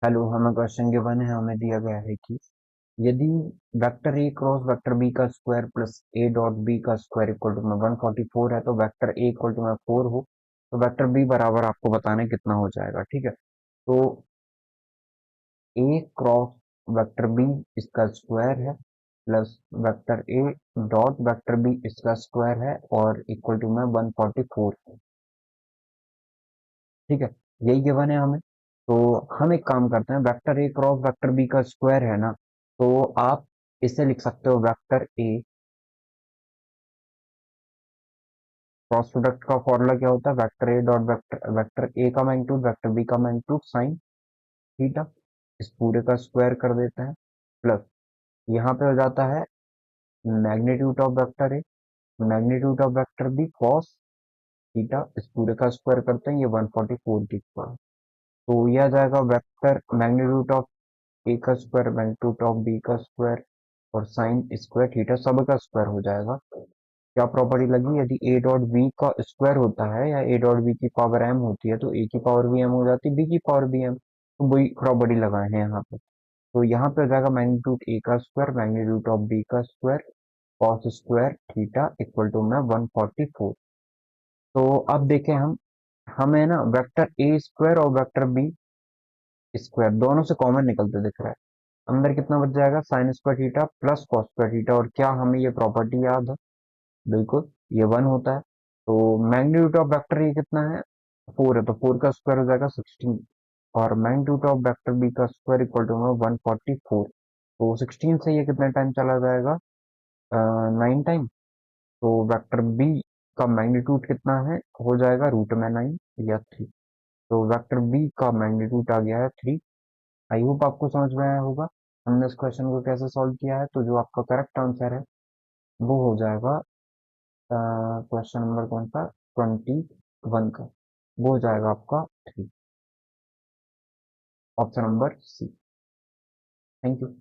Hello, हमें question given है। हमें दिया गया है कि यदि vector A cross vector B का square plus A dot B का स्क्वायर इक्वल टू में 144 है, तो वेक्टर ए इक्वल टू में 4 हो, तो वेक्टर बी बराबर आपको बताना है कितना हो जाएगा। ठीक है, तो ए क्रॉस वेक्टर बी इसका स्क्वायर है plus vector A dot vector B इसका स्क्वायर है और इक्वल टू में 144 है। ठीक है, यही गिवन है हमें। तो हम एक काम करते हैं, vector A cross vector B का स्क्वायर है ना, तो आप इसे लिख सकते हो वेक्टर ए क्रॉस प्रोडक्ट का फॉर्मूला क्या होता है, vector A dot vector vector A का मैग्नीट्यूड वेक्टर बी का मैग्नीट्यूड साइन थीटा, इस पूरे का स्क्वायर कर देते हैं प्लस यहाँ पे हो जाता है magnitude of vector A magnitude of vector B cos theta, इस पूरे का स्क्वायर करते हैं, ये 144 की स्क्वायर। तो यह आ जाएगा वेक्टर मैग्नीट्यूड ऑफ ए का स्क्वायर मैग्नीट्यूड ऑफ बी का स्क्वायर और साइन स्क्वायर थीटा सब का स्क्वायर हो जाएगा। क्या प्रॉपर्टी लगी, यदि ए डॉट बी का स्क्वायर होता है या ए डॉट बी की पावर एम होती है तो ए की पावर भी एम हो जाती है, बी की पावर भी एम, तो वही प्रॉपर्टी लगाए हैं यहाँ पे। तो यहाँ पे हो जाएगा मैग्नीट्यूड ए का स्क्वायर मैग्नीट्यूड ऑफ बी का square cos square theta equal to में 144। तो अब देखें हम, हमें ना वेक्टर ए स्क्वायर और वेक्टर बी स्क्वायर दोनों से कॉमन निकलते दिख रहा है। अंदर कितना बच जाएगा, sine square theta plus cos square theta, और क्या हमें ये प्रॉपर्टी याद है, बिल्कुल ये 1 होता है। तो मैग्नीट्यूड ऑफ वेक्टर ये कितना है, 4 है, तो 4 का स्क्वायर हो जाएगा 16 और मैग्नीट्यूड ऑफ वेक्टर बी का स्क्वायर इक्वल टू में 144। तो 16 से ये कितने टाइम चला जाएगा, 9 टाइम। तो वेक्टर बी का मैग्नीट्यूड कितना है, हो जाएगा रूट में 9 या 3। तो वेक्टर बी का मैग्नीट्यूड आ गया है 3। आई होप आपको समझ में आया होगा हमने इस क्वेश्चन को कैसे सॉल्व किया है। तो जो आपका करेक्ट आंसर है वो हो जाएगा क्वेश्चन नंबर कौन सा, 21 का, वो हो जाएगा आपका 3, option number C. Thank you.